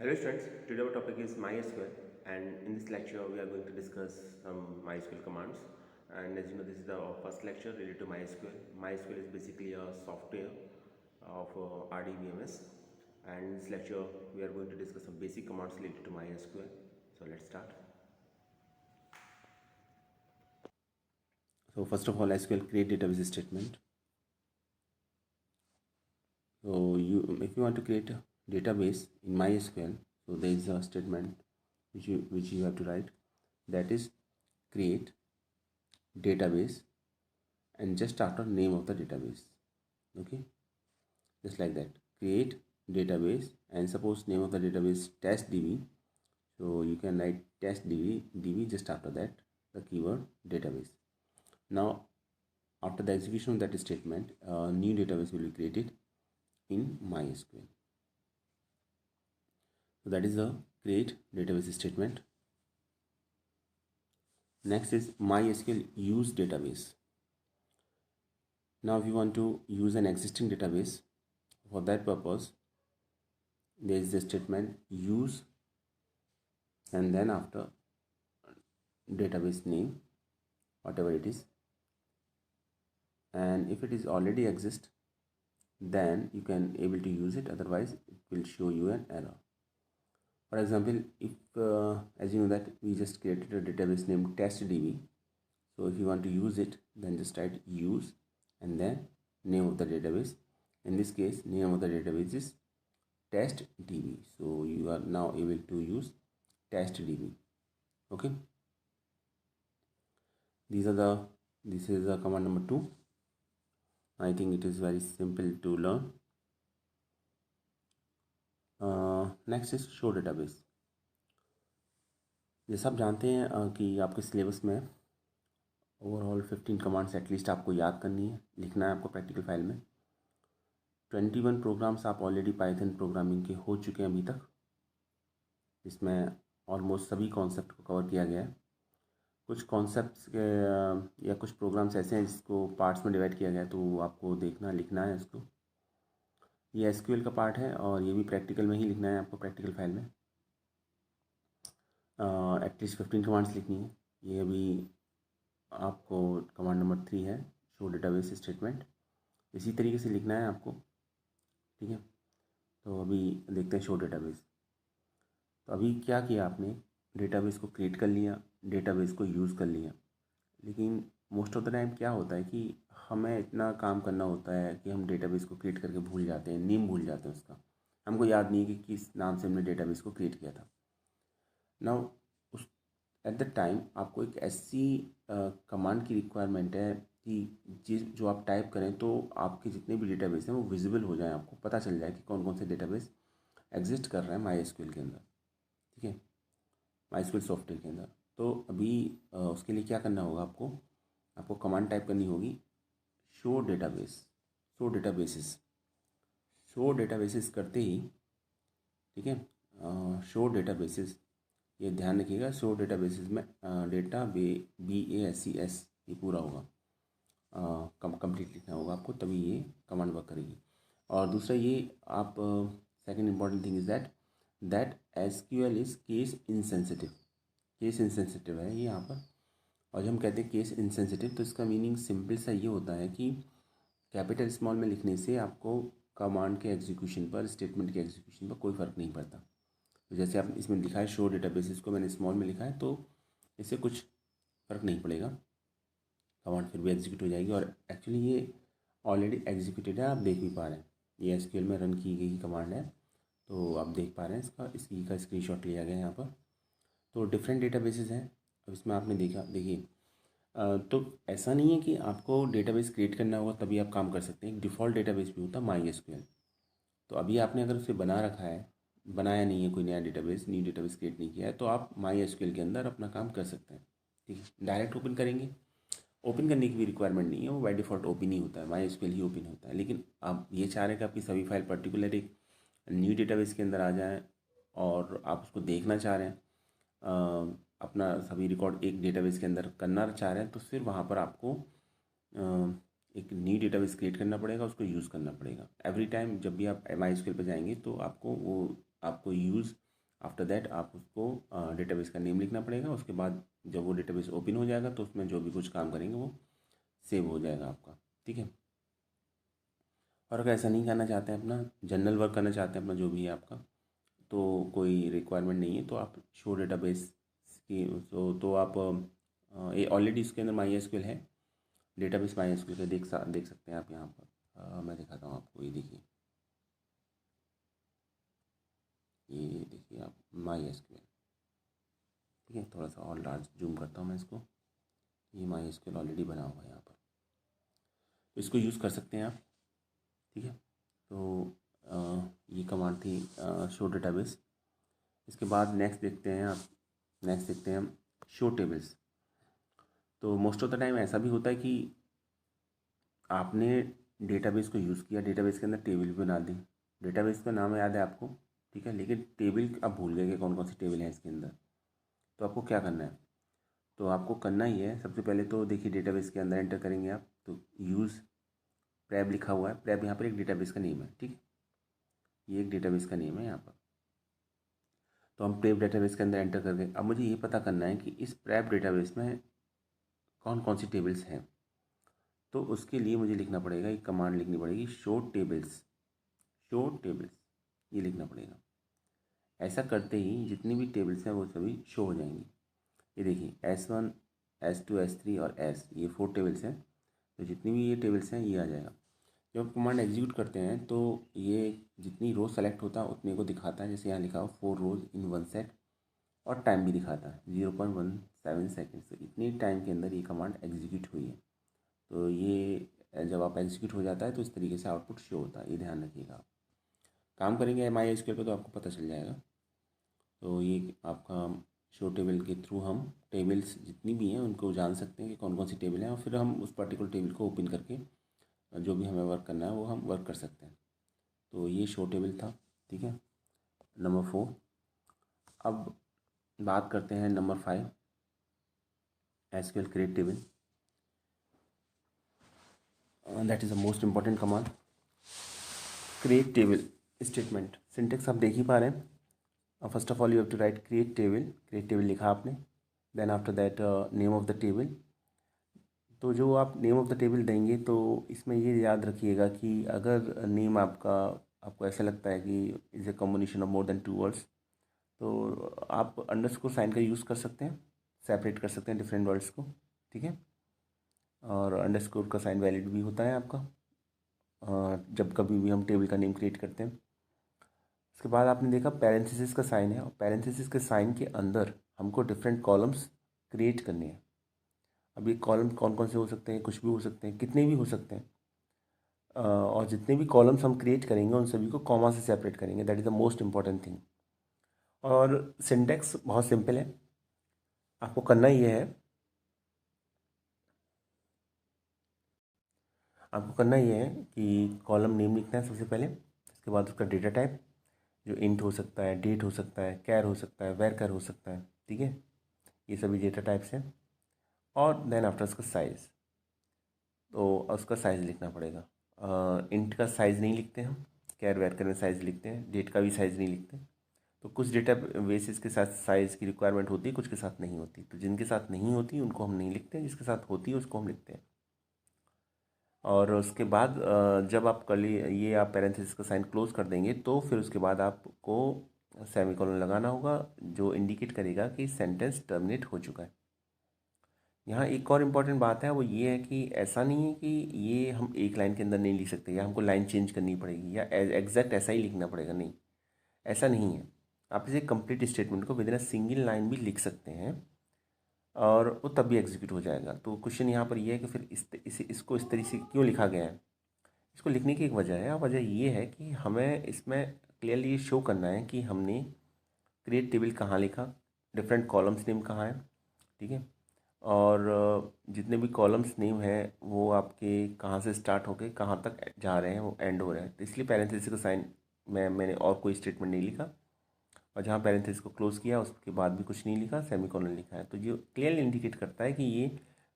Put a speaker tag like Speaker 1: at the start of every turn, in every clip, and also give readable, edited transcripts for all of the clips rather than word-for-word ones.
Speaker 1: Hello students, today our topic is MySQL, and in this lecture we are going to discuss some MySQL commands. And as you know, this is the first lecture related to MySQL. MySQL is basically a software of RDBMS, and in this lecture we are going to discuss some basic commands related to MySQL. So let's start. So first of all, SQL create database statement. So if you want to create a database in MySQL, so there is a statement which you have to write, that is create database and just after name of the database. Okay, just like that, create database, and suppose name of the database testdb, so you can write testdb just after that the keyword database. Now after the execution of that statement, a new database will be created in MySQL. So that is the create database statement. Next is MySQL use database. Now if you want to use an existing database, for that purpose there is the statement use and then after database name, whatever it is, and if it is already exist then you can able to use it, otherwise it will show you an error. For example, if as you know that we just created a database named testdb, so if you want to use it, then just write use and then name of the database. In this case, name of the database is testdb, so you are now able to use testdb. Okay, this is the command number 2. I think it is very simple to learn. Next is show database. जैसा आप जानते हैं कि आपके syllabus में overall 15 commands at least आपको याद करनी है, लिखना है आपको प्रैक्टिकल फाइल में. 21 प्रोग्राम्स आप ऑलरेडी पाइथन प्रोग्रामिंग के हो चुके हैं अभी तक. इसमें ऑलमोस्ट सभी कॉन्सेप्ट को कवर किया गया है. कुछ कॉन्सेप्ट्स के या कुछ प्रोग्राम्स ऐसे हैं जिसको पार्ट्स में डिवाइड किया गया है, तो आपको देखना लिखना है इसको. ये एसक्यूएल का पार्ट है और ये भी प्रैक्टिकल में ही लिखना है आपको प्रैक्टिकल फाइल में. एटलीस्ट 15 कमांड्स लिखनी है. ये अभी आपको कमांड नंबर 3 है, शो डेटाबेस स्टेटमेंट. इसी तरीके से लिखना है आपको. ठीक है, तो अभी देखते हैं शो डेटाबेस. तो अभी क्या किया आपने, डेटाबेस को क्रिएट कर लिया, डेटाबेस को यूज़ कर लिया. लेकिन मोस्ट ऑफ द टाइम क्या होता है कि हमें इतना काम करना होता है कि हम डेटाबेस को क्रिएट करके भूल जाते हैं, नेम भूल जाते हैं उसका. हमको याद नहीं है कि किस नाम से हमने डेटाबेस को क्रिएट किया था. नाउ उस एट द टाइम आपको एक ऐसी कमांड की रिक्वायरमेंट है कि जो आप टाइप करें तो आपके जितने भी डेटाबेस हैं वो विजिबल हो जाए, आपको पता चल जाए कि कौन कौन से डेटाबेस एग्जिस्ट कर रहे हैं MySQL के अंदर. ठीक है, MySQL सॉफ्टवेयर के अंदर. तो अभी उसके लिए क्या करना होगा, आपको कमांड टाइप करनी होगी शो डेटाबेसेस. शो डेटाबेसेस करते ही, ठीक है, शो डेटाबेसेस, ये ध्यान रखिएगा, शो डेटाबेसेस में डेटा BASES ये पूरा होगा, कंप्लीट लिखना होगा आपको, तभी ये कमांड वर्क करेगी. और दूसरा ये आप second important thing is that SQL is case insensitive है ये यहाँ पर. और जब हम कहते हैं केस इनसेंसिटिव, तो इसका मीनिंग सिंपल सा ये होता है कि कैपिटल स्मॉल में लिखने से आपको कमांड के एग्जीक्यूशन पर, स्टेटमेंट के एग्जीक्यूशन पर कोई फ़र्क नहीं पड़ता. तो जैसे आप इसमें लिखा है शो डेटाबेसेस को मैंने स्मॉल में लिखा है, तो इससे कुछ फ़र्क नहीं पड़ेगा, कमांड फिर भी एग्जीक्यूट हो जाएगी. और एक्चुअली ये ऑलरेडी एग्जीक्यूटेड है, आप देख भी पा रहे हैं, ये SQL में रन की गई कमांड है, तो आप देख पा रहे हैं इसकी का स्क्रीनशॉट लिया गया है यहाँ पर. तो डिफरेंट डेटाबेसेस हैं. अब इसमें आपने देखिए, तो ऐसा नहीं है कि आपको डेटाबेस क्रिएट करना होगा तभी आप काम कर सकते हैं. डिफ़ॉल्ट डेटाबेस भी होता है MySQL. तो अभी आपने अगर उसे बना रखा है, बनाया नहीं है कोई नया डेटाबेस, न्यू डेटाबेस क्रिएट नहीं किया है, तो आप MySQL के अंदर अपना काम कर सकते हैं. ठीक है, डायरेक्ट ओपन करेंगे, ओपन करने की भी रिक्वायरमेंट नहीं है, वो बाय डिफ़ॉल्ट ओपन ही होता है, MySQL ही ओपन होता है. लेकिन आप ये चाह रहे हैं कि आपकी सभी फाइल पर्टिकुलर एक न्यू डेटाबेस के अंदर आ जाए और आप उसको देखना चाह रहे हैं, अपना सभी रिकॉर्ड एक डेटाबेस के अंदर करना चाह रहे हैं, तो फिर वहाँ पर आपको एक न्यू डेटाबेस क्रिएट करना पड़ेगा, उसको यूज़ करना पड़ेगा. एवरी टाइम जब भी आप MySQL पर जाएंगे तो आपको यूज़ आफ्टर दैट आप उसको डेटाबेस का नेम लिखना पड़ेगा। उसके बाद जब वो डेटाबेस ओपन हो जाएगा तो उसमें जो भी कुछ काम करेंगे वो सेव हो जाएगा आपका, ठीक है। और अगर ऐसा नहीं करना चाहते हैं, अपना जनरल वर्क करना चाहते हैं अपना जो भी है आपका, तो कोई रिक्वायरमेंट नहीं है, तो आप शो डेटाबेस की तो आप ये ऑलरेडी इसके अंदर माई एस क्यू एल है, डेटाबेस माई एस क्यू एल देख सकते हैं आप यहाँ पर। मैं दिखाता हूँ आपको, ये देखिए, ये देखिए आप माई एस क्यू एल, ठीक है। थोड़ा सा और लार्ज जूम करता हूँ मैं इसको। ये माई एस क्यू एल ऑलरेडी बना हुआ है यहाँ पर, तो इसको यूज़ कर सकते हैं आप, ठीक है। तो ये कमांड थी शो डेटाबेस। इसके बाद नेक्स्ट देखते हैं आप, नेक्स्ट देखते हैं हम शो टेबल्स। तो मोस्ट ऑफ द टाइम ऐसा भी होता है कि आपने डेटाबेस को यूज़ किया, डेटाबेस के अंदर टेबल भी बना दी, डेटाबेस का नाम याद है आपको, ठीक है, लेकिन टेबल आप भूल गए कि कौन कौन सी टेबल है इसके अंदर। तो आपको क्या करना है, तो आपको करना ही है सबसे पहले तो देखिए डेटाबेस के अंदर एंटर करेंगे आप, तो यूज़ प्रैब लिखा हुआ है, प्रैब यहाँ पर एक डेटाबेस का नेम है, ठीक है, ये एक डेटाबेस का नेम है यहाँ पर। तो हम प्रैब डेटाबेस के अंदर एंटर करके अब मुझे ये पता करना है कि इस प्रैब डेटाबेस में कौन कौन सी टेबल्स हैं। तो उसके लिए मुझे लिखना पड़ेगा, एक कमांड लिखनी पड़ेगी, शो टेबल्स, शो टेबल्स, ये लिखना पड़ेगा। ऐसा करते ही जितनी भी टेबल्स हैं वो सभी शो हो जाएंगी। ये देखिए S1, S2, S3 और S, ये 4 टेबल्स हैं। तो जितनी भी ये टेबल्स हैं ये आ जाएगा। जब कमांड एग्जीक्यूट करते हैं तो ये जितनी रो सेलेक्ट होता है उतने को दिखाता है, जैसे यहाँ लिखा हो 4 रोज इन 1 सेट, और टाइम भी दिखाता है 0.17 सेकेंड्स। तो इतनी टाइम के अंदर ये कमांड एग्जीक्यूट हुई है। तो ये जब आप एग्जीक्यूट हो जाता है तो इस तरीके से आउटपुट शो होता है, ये ध्यान रखिएगा आप। काम करेंगे माई एस क्यू एल पे तो आपको पता चल जाएगा। तो ये आपका शो टेबल के थ्रू हम टेबल्स जितनी भी हैं उनको जान सकते हैं कि कौन कौन सी टेबल हैं, और फिर हम उस पर्टिकुलर टेबल को ओपन करके जो भी हमें वर्क करना है वो हम वर्क कर सकते हैं। तो ये शो टेबल था, ठीक है, नंबर 4। अब बात करते हैं number 5, S Q L create table. That is the most important command. Create table statement syntax आप देख ही पा रहे हैं। First of all you have to write create table, create table लिखा आपने, then after that name of the table. तो जो आप नेम ऑफ द टेबल देंगे तो इसमें ये याद रखिएगा कि अगर नेम आपका, आपको ऐसा लगता है कि is a combination of more than 2 words, तो आप अंडरस्कोर साइन का यूज़ कर सकते हैं, सेपरेट कर सकते हैं डिफरेंट वर्ड्स को, ठीक है। और अंडरस्कोर का साइन वैलिड भी होता है आपका जब कभी भी हम टेबल का नेम क्रिएट करते हैं। उसके बाद आपने देखा पैरेंथेसिस का साइन है, और पैरेंथेसिस के साइन के अंदर हमको डिफरेंट कॉलम्स क्रिएट करने हैं। अब ये कॉलम कौन कौन से हो सकते हैं, कुछ भी हो सकते हैं, कितने भी हो सकते हैं। और जितने भी कॉलम्स हम क्रिएट करेंगे उन सभी को कॉमा से सेपरेट करेंगे, that is the most important thing. और सिंटेक्स बहुत सिंपल है, आपको करना ये है, आपको करना ये है कि कॉलम नेम लिखना है सबसे पहले। उसके बाद उसका डेटा टाइप, जो इंट हो सकता है, डेट हो सकता है, कैर हो सकता है, वेर कैर हो सकता है, ठीक है, ये सभी डेटा टाइप्स हैं। और देन आफ्टर उसका साइज़, तो उसका साइज़ लिखना पड़ेगा। इंट का साइज़ नहीं लिखते हम, कैर वेर कैर में साइज़ लिखते हैं, डेट का भी साइज़ नहीं लिखते। तो कुछ डेटा बेसिस के साथ साइज़ की रिक्वायरमेंट होती है, कुछ के साथ नहीं होती। तो जिनके साथ नहीं होती उनको हम नहीं लिखते, जिसके साथ होती है उसको हम लिखते हैं। और उसके बाद जब आप कर लिए ये, आप पैरेंथेसिस का साइन क्लोज कर देंगे तो फिर उसके बाद आपको सेमीकोलन लगाना होगा, जो इंडिकेट करेगा कि सेंटेंस टर्मिनेट हो चुका है। यहाँ एक और इम्पॉर्टेंट बात है, वो ये है कि ऐसा नहीं है कि ये हम एक लाइन के अंदर नहीं लिख सकते, या हमको लाइन चेंज करनी पड़ेगी, या एग्जैक्ट ऐसा ही लिखना पड़ेगा, नहीं, ऐसा नहीं है। आप इसे कंप्लीट स्टेटमेंट को with in a single line भी लिख सकते हैं, और वो तब भी एग्जीक्यूट हो जाएगा। तो क्वेश्चन यहाँ पर ये है कि फिर इसको इस तरीके से क्यों लिखा गया है। इसको लिखने की एक वजह है, और वजह ये है कि हमें इसमें क्लियरली ये शो करना है कि हमने क्रिएट टेबल कहाँ लिखा, डिफरेंट कॉलम्स नेम कहाँ है, ठीक है, और जितने भी कॉलम्स नेम हैं वो आपके कहाँ से स्टार्ट होके कहाँ तक जा रहे हैं, वो एंड हो रहे हैं। तो इसलिए पैरेंथेसिस का साइन मैंने और कोई स्टेटमेंट नहीं लिखा, और जहाँ पैरेंथेसिस को क्लोज़ किया उसके बाद भी कुछ नहीं लिखा, सेमीकोलन लिखा है। तो ये क्लियरली इंडिकेट करता है कि ये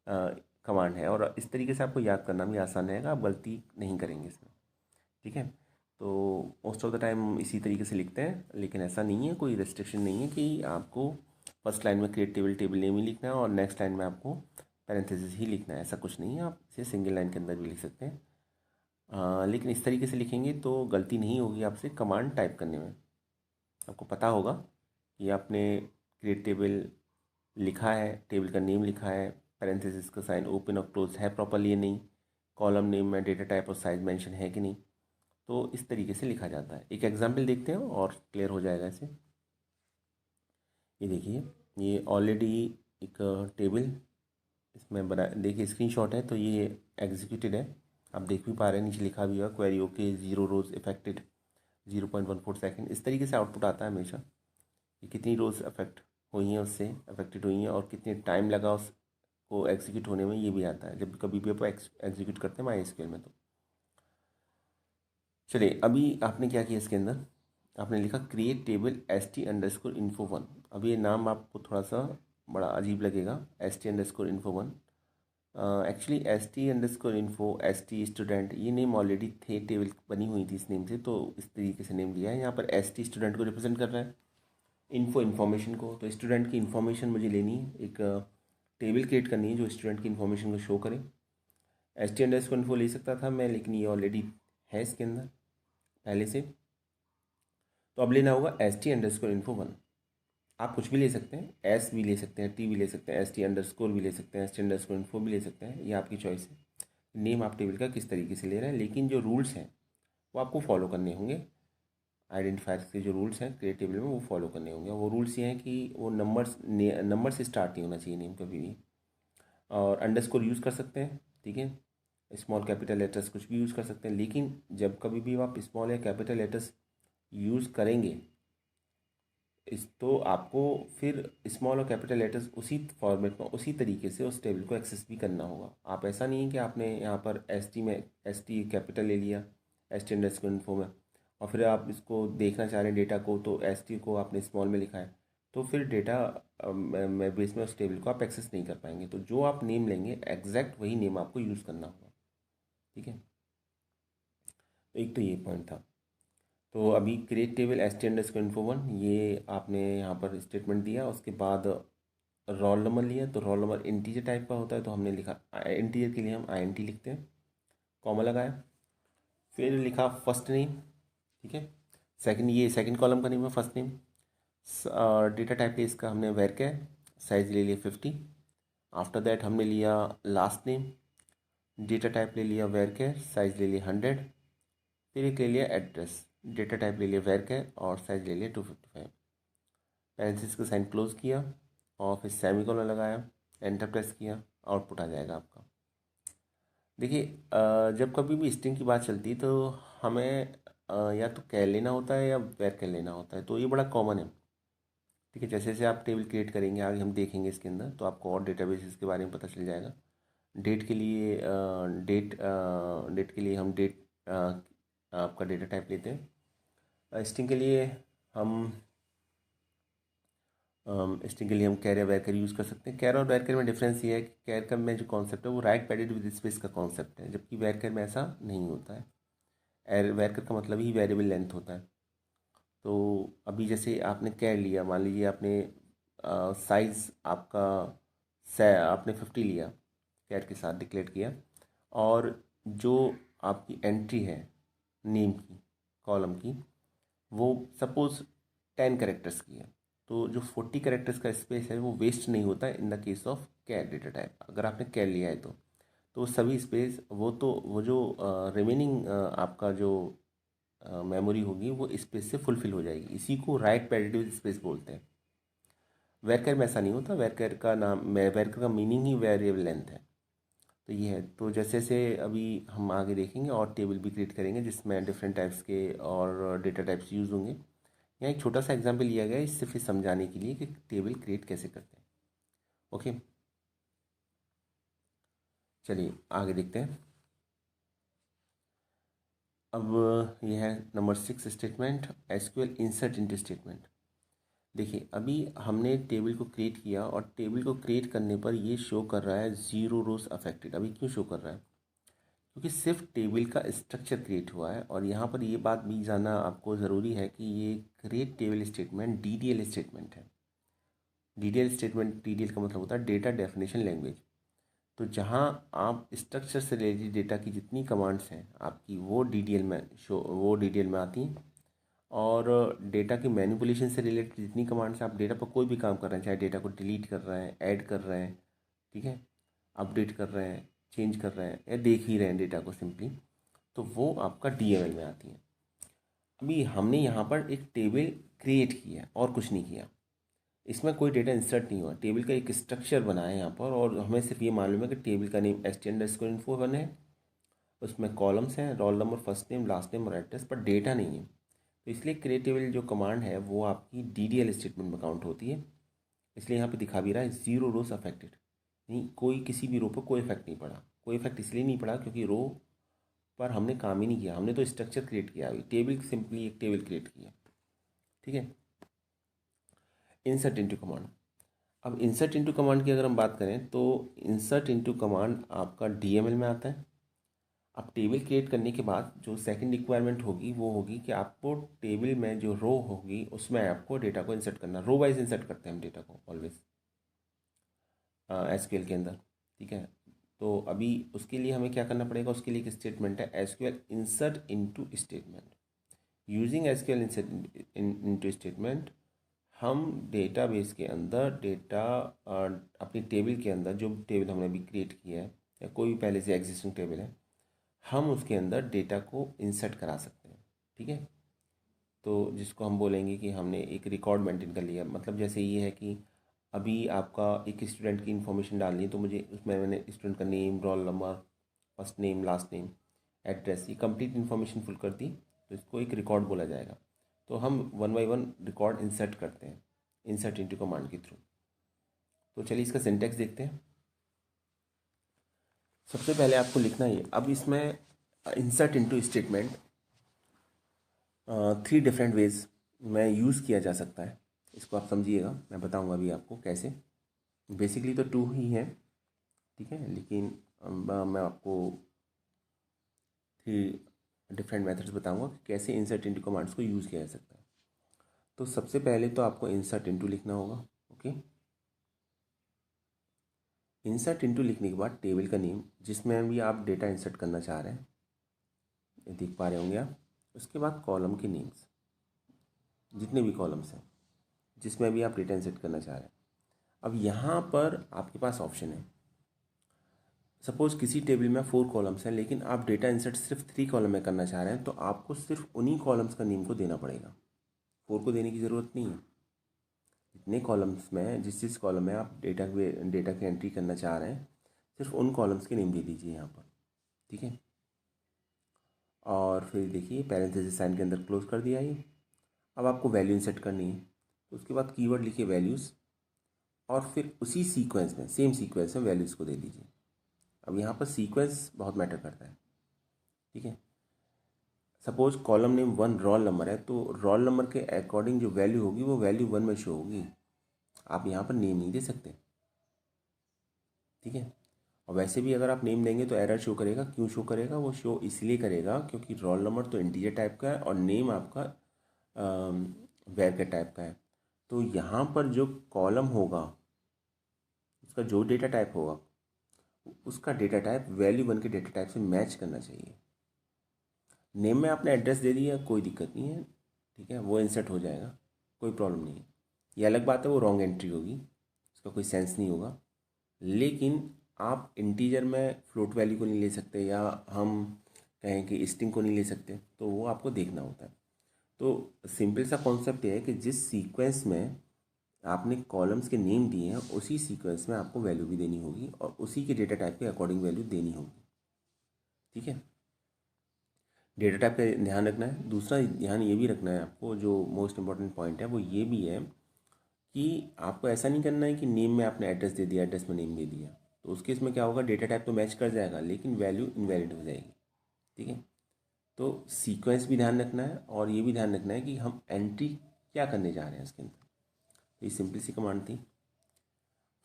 Speaker 1: कमांड है, और इस तरीके से आपको याद करना भी आसान रहेगा, आप गलती नहीं करेंगे इसमें, ठीक है। तो मोस्ट ऑफ द टाइम इसी तरीके से लिखते हैं, लेकिन ऐसा नहीं है, कोई रेस्ट्रिक्शन नहीं है कि आपको फर्स्ट लाइन में क्रिएट टेबल नेम ही लिखना है और नेक्स्ट लाइन में आपको पैरेंथेसिस ही लिखना है, ऐसा कुछ नहीं है। आप इसे सिंगल लाइन के अंदर भी लिख सकते हैं। लेकिन इस तरीके से लिखेंगे तो गलती नहीं होगी आपसे कमांड टाइप करने में। आपको पता होगा कि आपने क्रिएट टेबल लिखा है, टेबल का नेम लिखा है, पैरेंथेसिस का साइन ओपन और क्लोज है प्रॉपरली या नहीं, कॉलम नेम में डेटा टाइप और साइज मेंशन है कि नहीं। तो इस तरीके से लिखा जाता है। एक एग्जांपल देखते हैं और क्लियर हो जाएगा इसे। ये देखिए, ये ऑलरेडी एक टेबल इसमें बना, देखिए स्क्रीनशॉट है, तो ये एग्जीक्यूटेड है। आप देख भी पा रहे हैं, नीचे लिखा भी हुआ क्वेरी ओके 0 रोज इफेक्टेड 0.14 सेकेंड। इस तरीके से आउटपुट आता है हमेशा कि कितनी रोज अफेक्ट हुई हैं, उससे अफेक्टेड हुई हैं और कितने टाइम लगा उसको एग्जीक्यूट होने में, ये भी आता है जब कभी भी आप एग्जीक्यूट करते हैं MySQL में। तो चलिए, अभी आपने क्या किया इसके अंदर, आपने लिखा क्रिएट टेबल ST_info1। अब ये नाम आपको थोड़ा सा बड़ा अजीब लगेगा, ST_info1। Actually ST_info, ST student, ये नेम ऑलरेडी थे, टेबल बनी हुई थी इस नेम से, तो इस तरीके से नेम लिया है। यहाँ पर ST स्टूडेंट को रिप्रेजेंट कर रहा है, इन्फो इन्फॉर्मेशन को। तो स्टूडेंट की इन्फॉर्मेशन मुझे लेनी है, एक टेबल क्रिएट करनी है जो स्टूडेंट की इन्फॉर्मेशन को शो करे। ST_info ले सकता था मैं, लेकिन ये ऑलरेडी है इसके अंदर पहले से, तो अब लेना होगा ST_info1। आप कुछ भी ले सकते हैं, एस भी ले सकते हैं, टी भी ले सकते हैं, ST_ भी ले सकते हैं, ST_info भी ले सकते हैं, ये आपकी चॉइस है। नेम आप टेबल का किस तरीके से ले रहे हैं, लेकिन जो रूल्स हैं वो आपको फॉलो करने होंगे। आइडेंटिफायर के जो रूल्स हैं क्रिएट टेबल में वो फॉलो करने होंगे। वो रूल्स ये हैं कि वो नंबर से स्टार्ट नहीं होना चाहिए नेम कभी भी, और अंडरस्कोर यूज़ कर सकते हैं, ठीक है। स्मॉल कैपिटल लेटर्स कुछ भी यूज़ कर सकते हैं, लेकिन जब कभी भी आप स्मॉल या कैपिटल लेटर्स यूज़ करेंगे इस, तो आपको फिर स्मॉल और कैपिटल लेटर्स उसी फॉर्मेट में उसी तरीके से उस टेबल को एक्सेस भी करना होगा। आप ऐसा नहीं है कि आपने यहाँ पर ST कैपिटल ले लिया ST_info में, और फिर आप इसको देखना चाह रहे हैं डेटा को, तो ST को आपने स्मॉल में लिखा है, तो फिर डेटा बेस में उस टेबल को आप एक्सेस नहीं कर पाएंगे। तो जो आप नेम लेंगे एग्जैक्ट वही नेम आपको यूज़ करना होगा, ठीक है। एक तो ये पॉइंट था। तो अभी क्रिएट टेबल ST_info1, ये आपने यहाँ पर स्टेटमेंट दिया, उसके बाद रोल नंबर लिया, तो रोल नंबर इंटीजर टाइप का होता है, तो हमने लिखा इंटीजर के लिए हम INT लिखते हैं, कॉमा लगाया, फिर लिखा फर्स्ट नेम, ठीक है। सेकंड, ये सेकंड कॉलम का नेम है फर्स्ट नेम। डेटा टाइप है इसका हमने varchar, साइज ले लिया 50। आफ्टर दैट हमने लिया लास्ट नेम, डेटा टाइप ले लिया varchar, साइज ले लिया 100। फिर एक ले लिया एड्रेस, डेटा टाइप ले लिया varchar और साइज ले लिया 255। पैरेंथेसिस का साइन क्लोज किया और फिर सेमीकोलन लगाया, एंटर प्रेस किया, आउटपुट आ जाएगा आपका। देखिए, जब कभी भी स्ट्रिंग की बात चलती है तो हमें या तो कैर लेना होता है या varchar लेना होता है, तो ये बड़ा कॉमन है, ठीक है। जैसे जैसे आप टेबल क्रिएट करेंगे, आगे हम देखेंगे इसके अंदर, तो आपको और डेटाबेसेस के बारे में पता चल जाएगा। डेट के लिए डेट के लिए हम डेट आपका डेटा टाइप लेते हैं। स्ट्रिंग के लिए हम स्ट्रिंग के लिए हम कैर या वैरकर यूज़ कर सकते हैं। कैर और वैरकर में डिफरेंस ये है कि कैर का में जो कॉन्सेप्ट है वो राइट पैडेड विद स्पेस का कॉन्सेप्ट है, जबकि वैरकर में ऐसा नहीं होता है। वैरकर का मतलब ही वेरिएबल लेंथ होता है। तो अभी जैसे आपने कैर लिया, मान लीजिए आपने साइज़ आपका आपने 50 लिया, कैर के साथ डिक्लेयर किया, और जो आपकी एंट्री है नेम की कॉलम की, वो सपोज़ 10 कैरेक्टर्स की है, तो जो 40 कैरेक्टर्स का स्पेस है वो वेस्ट नहीं होता है in the case of char data type. अगर आपने कैर लिया है तो सभी स्पेस वो जो रिमेनिंग आपका जो मेमोरी होगी वो स्पेस से फुलफिल हो जाएगी। इसी को राइट पैरेटिव स्पेस बोलते हैं। वैरकर में ऐसा नहीं होता, वैरकर का मीनिंग ही वेरिएबल लेंथ है। तो ये है। तो जैसे जैसे अभी हम आगे देखेंगे और टेबल भी क्रिएट करेंगे जिसमें डिफरेंट टाइप्स के और डेटा टाइप्स यूज़ होंगे। यहाँ एक छोटा सा एग्जांपल लिया गया है सिर्फ इस समझाने के लिए कि टेबल क्रिएट कैसे करते हैं। ओके, चलिए आगे देखते हैं। अब यह है number 6 statement, SQL insert into statement. देखिए, अभी हमने टेबल को क्रिएट किया और टेबल को क्रिएट करने पर ये शो कर रहा है 0 रोज अफेक्टेड। अभी क्यों शो कर रहा है? क्योंकि सिर्फ टेबल का स्ट्रक्चर क्रिएट हुआ है। और यहाँ पर ये बात भी जानना आपको ज़रूरी है कि ये create table statement DDL statement है। डीडीएल स्टेटमेंट, डीडीएल का मतलब होता है डेटा डेफिनेशन लैंग्वेज। तो जहाँ आप स्ट्रक्चर से रिलेटेड डेटा की जितनी कमांड्स हैं आपकी, वो डीडीएल में आती हैं। और डेटा की मैनिपुलेशन से रिलेटेड जितनी कमांड्स हैं, आप डेटा पर कोई भी काम कर रहे हैं, चाहे डेटा को डिलीट कर रहे हैं, ऐड कर रहे हैं, ठीक है, अपडेट कर रहे हैं, चेंज कर रहे हैं, या देख ही रहे हैं डेटा को सिंपली, तो वो आपका डीएमएल में आती है। अभी हमने यहाँ पर एक टेबल क्रिएट किया और कुछ नहीं किया, इसमें कोई डेटा इंसर्ट नहीं हुआ, टेबल का एक स्ट्रक्चर बना है यहाँ पर। और हमें सिर्फ ये मालूम है कि टेबल का नेम st_info1 है, उसमें कॉलम्स हैं, roll number, first name, last name और एड्रेस, पर डेटा नहीं है। तो इसलिए क्रिएट टेबल जो कमांड है वो आपकी डीडीएल स्टेटमेंट में काउंट होती है। इसलिए यहाँ पे दिखा भी रहा है 0 रोज अफेक्टेड, नहीं, कोई किसी भी रो पर कोई इफेक्ट नहीं पड़ा। कोई इफेक्ट इसलिए नहीं पड़ा क्योंकि रो पर हमने काम ही नहीं किया, हमने तो स्ट्रक्चर क्रिएट किया, अभी टेबल, सिंपली एक टेबल क्रिएट किया, ठीक है। Insert into command. अब इंसर्ट इनटू कमांड की अगर हम बात करें तो इंसर्ट इनटू कमांड आपका डीएमएल में आता है। अब टेबल क्रिएट करने के बाद जो सेकंड रिक्वायरमेंट होगी वो होगी कि आपको टेबल में जो रो होगी उसमें आपको डेटा को इंसर्ट करना, रो वाइज इंसर्ट करते हैं हम डेटा को ऑलवेज एसक्यूएल के अंदर, ठीक है। तो अभी उसके लिए हमें क्या करना पड़ेगा, उसके लिए एक स्टेटमेंट है SQL insert into statement. Using SQL insert into statement हम डेटाबेस के अंदर डेटा अपनी टेबल के अंदर, जो टेबल हमने अभी क्रिएट किया है या कोई भी पहले से एग्जिस्टिंग टेबल है, हम उसके अंदर डेटा को इंसर्ट करा सकते हैं, ठीक है। तो जिसको हम बोलेंगे कि हमने एक रिकॉर्ड मेंटेन कर लिया, मतलब जैसे ये है कि अभी आपका एक स्टूडेंट की इन्फॉर्मेशन डालनी है, तो मुझे उसमें मैंने स्टूडेंट का name, roll number, first name, last name, address, ये कंप्लीट इन्फॉर्मेशन फिल कर दी, तो इसको एक रिकॉर्ड बोला जाएगा। तो हम 1 बाय 1 रिकॉर्ड इंसर्ट करते हैं इंसर्ट इनटू कमांड के थ्रू। तो चलिए इसका सिंटैक्स देखते हैं। सबसे पहले आपको लिखना है, अब इसमें insert into statement 3 different ways में यूज़ किया जा सकता है। इसको आप समझिएगा, मैं बताऊंगा अभी आपको कैसे। बेसिकली तो 2 ही हैं, ठीक है, लेकिन मैं आपको 3 डिफरेंट मेथड्स बताऊंगा कि कैसे इंसर्ट इनटू कमांड्स को यूज़ किया जा सकता है। तो सबसे पहले तो आपको इंसर्ट इनटू लिखना होगा, ओके। इंसर्ट इनटू लिखने के बाद टेबल का नेम जिसमें भी आप डेटा इंसर्ट करना चाह रहे हैं, ये देख पा रहे होंगे आप। उसके बाद कॉलम के नेम्स, जितने भी कॉलम्स हैं जिसमें भी आप डेटा इंसर्ट करना चाह रहे हैं। अब यहाँ पर आपके पास ऑप्शन है, सपोज़ किसी टेबल में 4 कॉलम्स हैं लेकिन आप डेटा इंसर्ट सिर्फ 3 कॉलम में करना चाह रहे हैं, तो आपको सिर्फ उन्हीं कॉलम्स का नेम को देना पड़ेगा, 4 को देने की ज़रूरत नहीं है। जितने कॉलम्स में, जिस कॉलम में आप डेटा की एंट्री करना चाह रहे हैं, सिर्फ उन कॉलम्स के नेम दे दीजिए यहाँ पर, ठीक है। और फिर देखिए पैरेंथेसिस साइन के अंदर क्लोज कर दिया ये। अब आपको वैल्यू इंसर्ट करनी है, तो उसके बाद कीवर्ड लिखिए वैल्यूज़, और फिर उसी सीक्वेंस में, सेम सीक्वेंस में वैल्यूज़ को दे दीजिए। अब यहाँ पर सीक्वेंस बहुत मैटर करता है, ठीक है। Suppose column name 1 roll number है, तो रोल नंबर के अकॉर्डिंग जो वैल्यू होगी वो वैल्यू 1 में शो होगी, आप यहाँ पर नेम नहीं दे सकते, ठीक है। और वैसे भी अगर आप नेम देंगे तो एरर शो करेगा। क्यों शो करेगा? वो शो इसलिए करेगा क्योंकि रोल नंबर तो इंटीजर टाइप का है और नेम आपका वैर के टाइप का है। तो यहाँ पर जो कॉलम होगा उसका जो डेटा टाइप होगा उसका डेटा टाइप वैल्यू 1 के डेटा टाइप से मैच करना चाहिए। नेम में आपने एड्रेस दे दिया, कोई दिक्कत नहीं है, ठीक है, वो इंसर्ट हो जाएगा, कोई प्रॉब्लम नहीं है। ये अलग बात है, वो रॉन्ग एंट्री होगी, उसका कोई सेंस नहीं होगा। लेकिन आप इंटीजर में फ्लोट वैल्यू को नहीं ले सकते, या हम कहें कि स्ट्रिंग को नहीं ले सकते, तो वो आपको देखना होता है। तो सिंपल सा कॉन्सेप्ट ये है कि जिस सीक्वेंस में आपने कॉलम्स के नेम दिए हैं उसी सीक्वेंस में आपको वैल्यू भी देनी होगी और उसी के डेटा टाइप के अकॉर्डिंग वैल्यू देनी होगी, ठीक है। डेटा टाइप का ध्यान रखना है। दूसरा ध्यान ये भी रखना है आपको, जो मोस्ट इंपॉर्टेंट पॉइंट है वो ये भी है कि आपको ऐसा नहीं करना है कि नेम में आपने एड्रेस दे दिया, एड्रेस में नेम दे दिया, तो उस केस में क्या होगा, डेटा टाइप तो मैच कर जाएगा लेकिन वैल्यू इनवैलिड हो जाएगी, ठीक है। तो सीक्वेंस भी ध्यान रखना है और ये भी ध्यान रखना है कि हम एंट्री क्या करने जा रहे हैं इसके अंदर। तो ये सिंपल सी कमांड थी।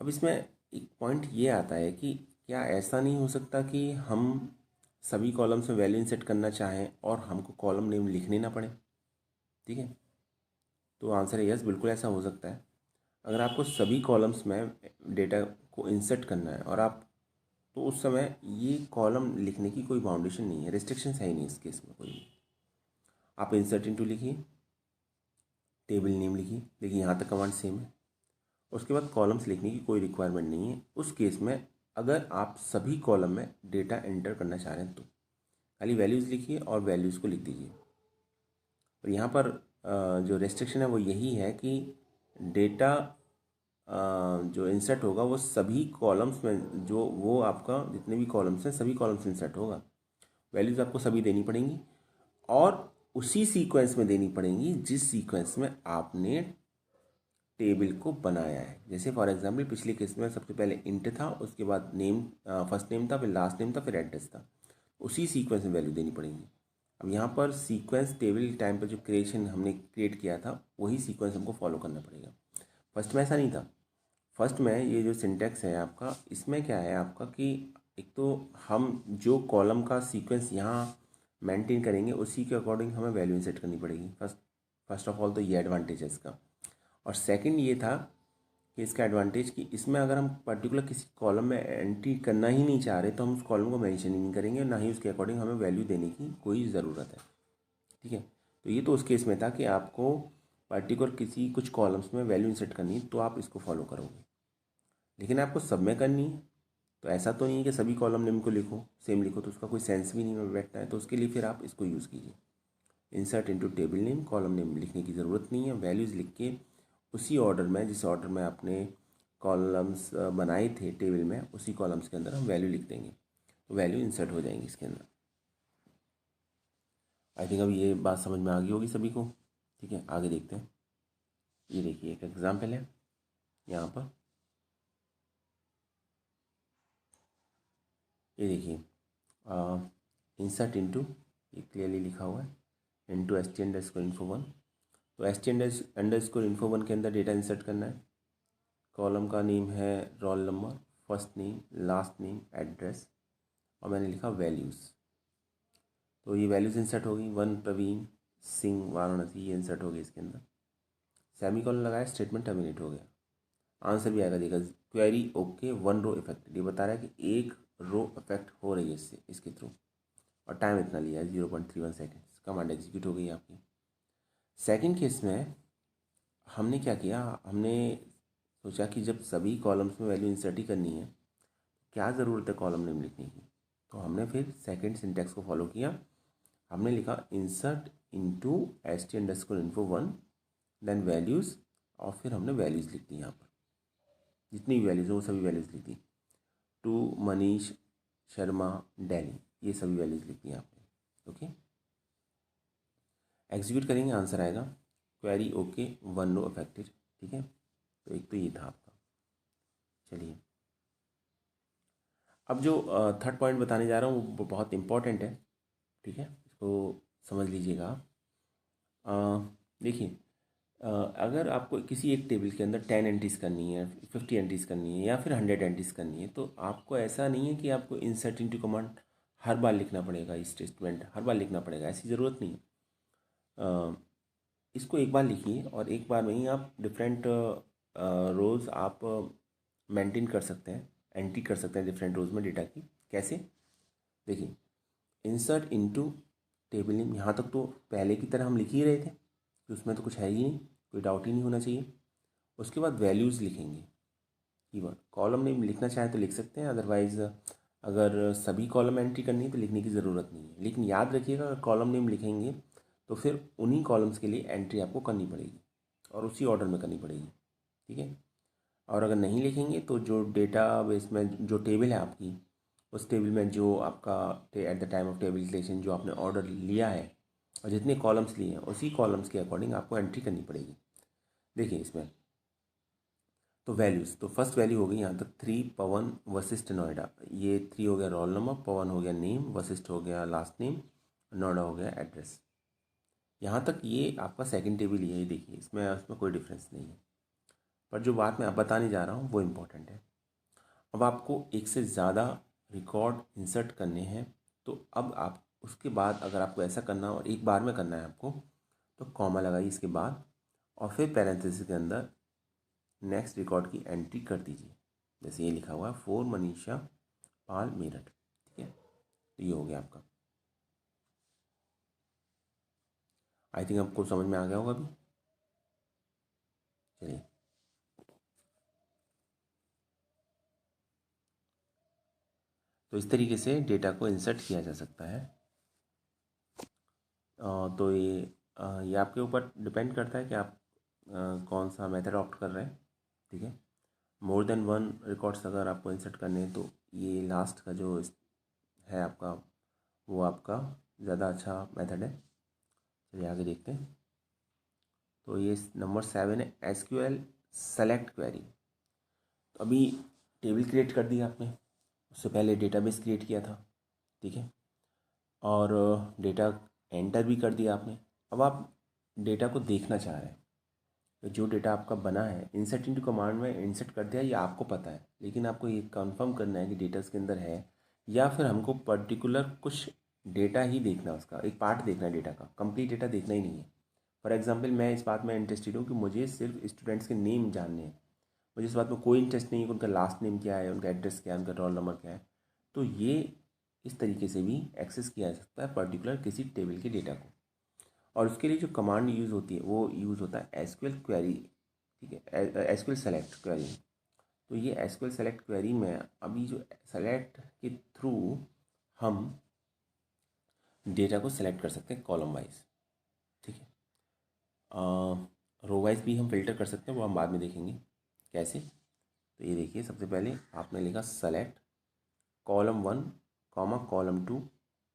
Speaker 1: अब इसमें एक पॉइंट ये आता है कि क्या ऐसा नहीं हो सकता कि हम सभी कॉलम्स में वैल्यू इंसर्ट करना चाहें और हमको कॉलम नेम लिखने ना पड़े, ठीक है, तो आंसर है यस, बिल्कुल ऐसा हो सकता है। अगर आपको सभी कॉलम्स में डेटा को इंसर्ट करना है और आप, तो उस समय ये कॉलम लिखने की कोई बाउंडेशन नहीं है, रिस्ट्रिक्शंस है ही नहीं इस केस में कोई भी। आप इंसर्ट इनटू लिखिए, टेबल नेम लिखिए, देखिए यहाँ तक कमांड सेम है। उसके बाद कॉलम्स लिखने की कोई रिक्वायरमेंट नहीं है उस केस में, अगर आप सभी कॉलम में डेटा एंटर करना चाह रहे हैं तो खाली वैल्यूज़ लिखिए और वैल्यूज़ को लिख दीजिए। और यहाँ पर जो रेस्ट्रिक्शन है वो यही है कि डेटा जो इंसर्ट होगा वो सभी कॉलम्स में, जो वो आपका जितने भी कॉलम्स हैं सभी कॉलम्स इंसर्ट होगा। वैल्यूज़ आपको सभी देनी पड़ेंगी और उसी सीक्वेंस में देनी पड़ेंगी जिस सीक्वेंस में आपने टेबल को बनाया है। जैसे फॉर एग्जांपल पिछले केस में सबसे पहले इंट था, उसके बाद नेम, फर्स्ट नेम था, फिर लास्ट नेम था, फिर एड्रेस था, उसी सीक्वेंस में वैल्यू देनी पड़ेंगी। अब यहाँ पर सीक्वेंस टेबल टाइम पर जो क्रिएशन हमने क्रिएट किया था वही सीक्वेंस हमको फॉलो करना पड़ेगा। फर्स्ट में ऐसा नहीं था। फर्स्ट में ये जो सिंटैक्स है आपका, इसमें क्या है आपका कि एक तो हम जो कॉलम का सीक्वेंस यहाँ मेंटेन करेंगे उसी के अकॉर्डिंग हमें वैल्यू इंसर्ट करनी पड़ेगी। फर्स्ट ऑफ ऑल तो ये एडवांटेज है इसका। और सेकंड ये था कि इसका एडवांटेज कि इसमें अगर हम पर्टिकुलर किसी कॉलम में एंट्री करना ही नहीं चाह रहे तो हम उस कॉलम को मेंशन ही नहीं करेंगे, ना ही उसके अकॉर्डिंग हमें वैल्यू देने की कोई ज़रूरत है, ठीक है। तो ये तो उस केस में था कि आपको पर्टिकुलर किसी कुछ कॉलम्स में वैल्यू इंसर्ट करनी है तो आप इसको फॉलो करोगे, लेकिन आपको सब में करनी है तो ऐसा तो नहीं है कि सभी कॉलम नेम को लिखो, सेम लिखो, तो उसका कोई सेंस भी नहीं बैठता है। तो उसके लिए फिर आप इसको यूज़ कीजिए, insert into table name, column name लिखने की ज़रूरत नहीं है, वैल्यूज़ लिख के उसी ऑर्डर में जिस ऑर्डर में आपने कॉलम्स बनाए थे टेबल में, उसी कॉलम्स के अंदर हम वैल्यू लिख देंगे तो वैल्यू इंसर्ट हो जाएंगी इसके अंदर। आई थिंक अब ये बात समझ में आ गई होगी सभी को, ठीक है। आगे देखते हैं। ये देखिए एक एग्जाम्पल है यहाँ पर, ये देखिए इंसर्ट इनटू, ये क्लियरली लिखा हुआ है इनटू st_info1। तो st_info1 के अंदर डेटा इंसर्ट करना है। कॉलम का नेम है roll number, first name, last name, address, और मैंने लिखा वैल्यूज़। तो ये वैल्यूज़ इंसर्ट होगी, 1 प्रवीण सिंह वाराणसी, ये इंसर्ट हो गई इसके अंदर। सेमीकोलन लगाया, स्टेटमेंट टर्मिनेट हो गया। आंसर भी आएगा, देखा क्वेरी ओके 1 रो इफेक्टेड, ये बता रहा है कि एक रो इफेक्ट हो रही है इससे, इसके थ्रू, और टाइम इतना लिया है 0.31 सेकेंड्स। कमांड एग्जीक्यूट हो गई आपकी। सेकंड केस में हमने क्या किया, हमने सोचा कि जब सभी कॉलम्स में वैल्यू इंसर्ट ही करनी है क्या ज़रूरत है कॉलम नेम लिखने की, तो हमने फिर सेकंड सिंटैक्स को फॉलो किया। हमने लिखा insert into st_info1 then values, और फिर हमने वैल्यूज़ लिख दी। यहाँ पर जितनी भी वैल्यूज़ हो वो सभी वैल्यूज़ लिख दी। टू मनीष शर्मा दिल्ली, ये सभी वैल्यूज़ लिख दी यहाँ पे, ओके। एग्जीक्यूट करेंगे, आंसर आएगा क्वेरी ओके 1 रो अफेक्टेड, ठीक है। तो एक तो ये था आपका। चलिए अब जो थर्ड पॉइंट बताने जा रहा हूँ वो बहुत इंपॉर्टेंट है, ठीक है, इसको समझ लीजिएगा आप। देखिए अगर आपको किसी एक टेबल के अंदर 10 एंट्रीज़ करनी है, 50 एंट्रीज़ करनी है, या फिर 100 एंट्रीज़ करनी है, तो आपको ऐसा नहीं है कि आपको इंसर्ट इनटू कमांड हर बार लिखना पड़ेगा, स्टेटमेंट हर बार लिखना पड़ेगा, ऐसी ज़रूरत नहीं है। इसको एक बार लिखिए और एक बार में ही आप डिफरेंट रोज़ आप मेंटेन कर सकते हैं, एंट्री कर सकते हैं डिफरेंट रोज़ में डेटा की। कैसे, देखिए इंसर्ट इनटू टेबल नेम, यहाँ तक तो पहले की तरह हम लिख ही रहे थे, तो उसमें तो कुछ है ही नहीं, कोई डाउट ही नहीं होना चाहिए। उसके बाद वैल्यूज़ लिखेंगे, कीवर्ड। कॉलम नेम लिखना चाहे तो लिख सकते हैं, अदरवाइज़ अगर सभी कॉलम एंट्री करनी है तो लिखने की ज़रूरत नहीं है। लेकिन याद रखिएगा अगर कॉलम नेम लिखेंगे तो फिर उन्हीं कॉलम्स के लिए एंट्री आपको करनी पड़ेगी और उसी ऑर्डर में करनी पड़ेगी, ठीक है। और अगर नहीं लिखेंगे तो जो डेटा बेस में जो टेबल है आपकी, उस टेबल में जो आपका at the time of table creation जो आपने ऑर्डर लिया है और जितने कॉलम्स लिए हैं उसी कॉलम्स के अकॉर्डिंग आपको एंट्री करनी पड़ेगी। देखिए इसमें तो वैल्यूज़, तो फर्स्ट वैल्यू हो गई यहाँ तक 3 पवन वशिष्ठ नोएडा, ये 3 हो गया रोल नंबर, पवन हो गया नेम, वशिष्ठ हो गया लास्ट नेम, नोएडा हो गया एड्रेस। यहाँ तक ये आपका सेकंड टेबल ही है, ये देखिए इसमें इसमें कोई डिफरेंस नहीं है। पर जो बात मैं अब बताने जा रहा हूँ वो इम्पोर्टेंट है। अब आपको एक से ज़्यादा रिकॉर्ड इंसर्ट करने हैं तो अब आप उसके बाद अगर आपको ऐसा करना और एक बार में करना है आपको, तो कॉमा लगाइए इसके बाद और फिर पैरेंथेसिस के अंदर नेक्स्ट रिकॉर्ड की एंट्री कर दीजिए। जैसे ये लिखा हुआ है फॉर मनीषा पाल मेरठ, ठीक है। तो ये हो गया आपका। आई थिंक आपको समझ में आ गया होगा अभी। चलिए, तो इस तरीके से डेटा को इंसर्ट किया जा सकता है। तो ये आपके ऊपर डिपेंड करता है कि आप कौन सा मेथड ऑप्ट कर रहे हैं, ठीक है। मोर देन वन रिकॉर्ड्स अगर आपको इंसर्ट करने हैं तो ये लास्ट का जो है आपका, वो आपका ज़्यादा अच्छा मेथड है। चलिए आगे देखते हैं। तो ये नंबर 7 है एसक्यूएल सेलेक्ट क्वेरी। तो अभी टेबल क्रिएट कर दिया आपने, उससे पहले डेटाबेस क्रिएट किया था, ठीक है। और डेटा एंटर भी कर दिया आपने। अब आप डेटा को देखना चाह रहे हैं। तो जो डेटा आपका बना है इंसर्ट इनटू कमांड में इंसर्ट कर दिया, ये आपको पता है, लेकिन आपको ये कंफर्म करना है कि डेटा इसके अंदर है या फिर हमको पर्टिकुलर कुछ डेटा ही देखना है, उसका एक पार्ट देखना है डेटा का, कंप्लीट डेटा देखना ही नहीं है। फॉर एग्जांपल मैं इस बात में इंटरेस्टेड हूँ कि मुझे सिर्फ स्टूडेंट्स के नेम जानने हैं, मुझे इस बात में कोई इंटरेस्ट नहीं है कि उनका लास्ट नेम क्या है, उनका एड्रेस क्या है, उनका रोल नंबर क्या है। तो ये इस तरीके से भी एक्सेस किया जा सकता है पर्टिकुलर किसी टेबल के डेटा को। और उसके लिए जो कमांड यूज़ होती है वो यूज़ होता है एसक्यूएल क्वेरी, ठीक है, एसक्यूएल सेलेक्ट क्वेरी। तो ये एसक्यूएल सेलेक्ट क्वेरी में अभी जो सेलेक्ट के थ्रू हम डेटा को सेलेक्ट कर सकते हैं कॉलम वाइज, ठीक है। रो वाइज भी हम फिल्टर कर सकते हैं, वो हम बाद में देखेंगे कैसे। तो ये देखिए, सबसे पहले आपने लिखा select column 1 comma column 2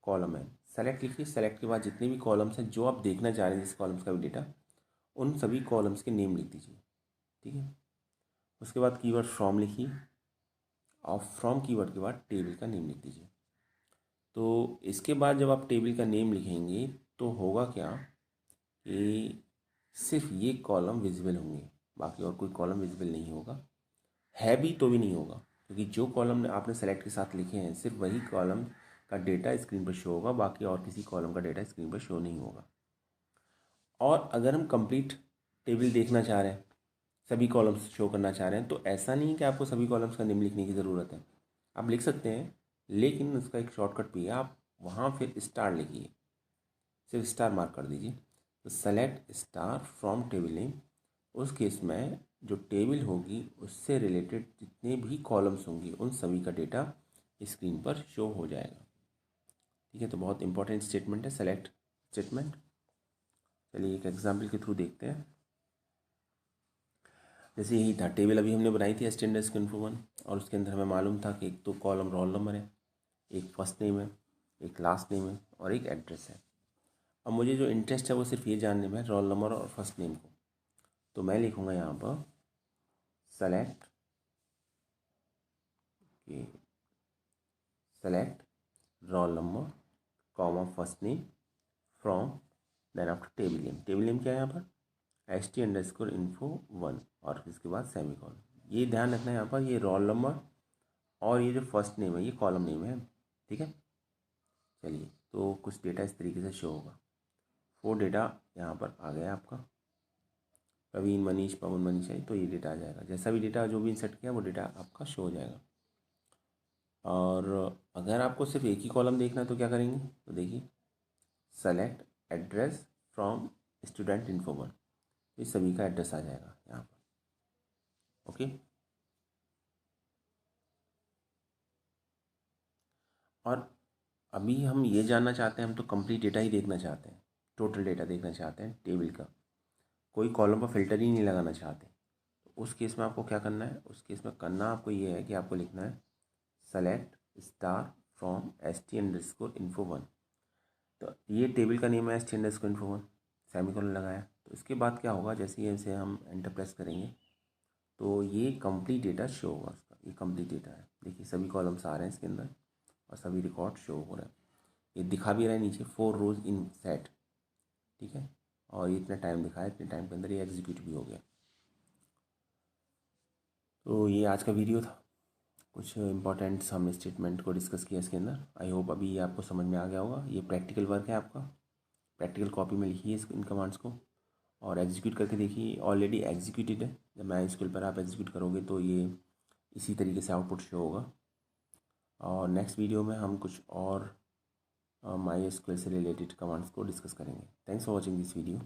Speaker 1: column n. Select लिखिए, सेलेक्ट के बाद जितने भी कॉलम्स हैं जो आप देखना चाह रहे हैं जिस कॉलम्स का भी डेटा, उन सभी कॉलम्स के नेम लिख दीजिए, ठीक है। उसके बाद कीवर्ड फ्रॉम लिखिए और फ्रॉम कीवर्ड के बाद टेबल का नेम लिख दीजिए। तो इसके बाद जब आप टेबल का नेम लिखेंगे तो होगा क्या कि सिर्फ ये कॉलम विजिबल होंगे, बाकी और कोई कॉलम विजिबल नहीं होगा, है भी तो भी नहीं होगा, क्योंकि जो कॉलम आपने सेलेक्ट के साथ लिखे हैं सिर्फ वही कॉलम का डेटा स्क्रीन पर शो होगा, बाकी और किसी कॉलम का डेटा स्क्रीन पर शो नहीं होगा। और अगर हम कंप्लीट टेबल देखना चाह रहे हैं, सभी कॉलम्स शो करना चाह रहे हैं, तो ऐसा नहीं है कि आपको सभी कॉलम्स का नेम लिखने की ज़रूरत है, आप लिख सकते हैं, लेकिन उसका एक शॉर्टकट भी है, आप वहाँ फिर स्टार लिखिए, सिर्फ स्टार मार्क कर दीजिए। तो select star from table name, उस केस में जो टेबल होगी उससे रिलेटेड जितने भी कॉलम्स होंगी उन सभी का डेटा स्क्रीन पर शो हो जाएगा, ठीक है। तो बहुत इंपॉर्टेंट स्टेटमेंट है सेलेक्ट स्टेटमेंट। चलिए एक एग्जाम्पल के थ्रू देखते हैं। जैसे यही था, टेबल अभी हमने बनाई थी एस्टेंडर्स इन्फो 1, और उसके अंदर हमें मालूम था कि एक तो कॉलम रोल नंबर है, एक फर्स्ट नेम है, एक लास्ट नेम है और एक एड्रेस है। अब मुझे जो इंटरेस्ट है वो सिर्फ ये जानने में, रोल नंबर और फर्स्ट नेम को। तो मैं लिखूँगा यहाँ पर सेलेक्ट कि select roll number comma first name from then after table name. Table name क्या है यहाँ पर ST_info1 और इसके बाद सेमीकोलन। ये ध्यान रखना है यहाँ पर, ये रोल नंबर और ये जो फर्स्ट नेम है ये कॉलम नेम है, ठीक है। चलिए, तो कुछ डेटा इस तरीके से शो होगा। 4 डेटा यहाँ पर आ गया आपका, प्रवीण मनीष पवन मनीषा, तो ये डेटा आ जाएगा, जैसा भी डेटा जो भी इंसर्ट किया वो डेटा आपका शो हो जाएगा। और अगर आपको सिर्फ एक ही कॉलम देखना है तो क्या करेंगे, तो देखिए select address from student info 1, इस सभी का एड्रेस आ जाएगा यहाँ पर, ओके। और अभी हम ये जानना चाहते हैं, हम तो कंप्लीट डेटा ही देखना चाहते हैं, टोटल डेटा देखना चाहते हैं टेबल का, कोई कॉलम पर फिल्टर ही नहीं लगाना चाहते। तो उस केस में आपको क्या करना है, उस केस में करना आपको ये है कि आपको लिखना है सेलेक्ट स्टार फ्रॉम ST_info1। तो ये टेबल का नेम है ST_info1, सेमीकोलन लगाया। तो इसके बाद क्या होगा, जैसे ही इसे हम एंटर प्रेस करेंगे तो ये कंप्लीट डेटा शो होगा उसका, ये कंप्लीट डेटा है, देखिए सभी कॉलम्स आ रहे हैं इसके अंदर और सभी रिकॉर्ड शो हो रहे हैं। ये दिखा भी रहा है नीचे 4 रोज इन सेट, ठीक है। और ये इतना टाइम दिखाया, इतने टाइम के अंदर ये एग्जीक्यूट भी हो गया। तो ये आज का वीडियो था। कुछ इंपॉर्टेंट हमने स्टेटमेंट को डिस्कस किया इसके अंदर। आई होप अभी आपको समझ में आ गया होगा। ये प्रैक्टिकल वर्क है आपका, प्रैक्टिकल कॉपी में लिखिए इन कमांड्स को और एग्जीक्यूट करके देखिए। ऑलरेडी एग्जीक्यूटेड है, जब मैं स्कूल पर आप एग्जीक्यूट करोगे तो ये इसी तरीके से आउटपुट शो होगा। और नेक्स्ट वीडियो में हम कुछ और MySQL से रिलेटेड कमांड्स को डिस्कस करेंगे। Thanks for watching this video.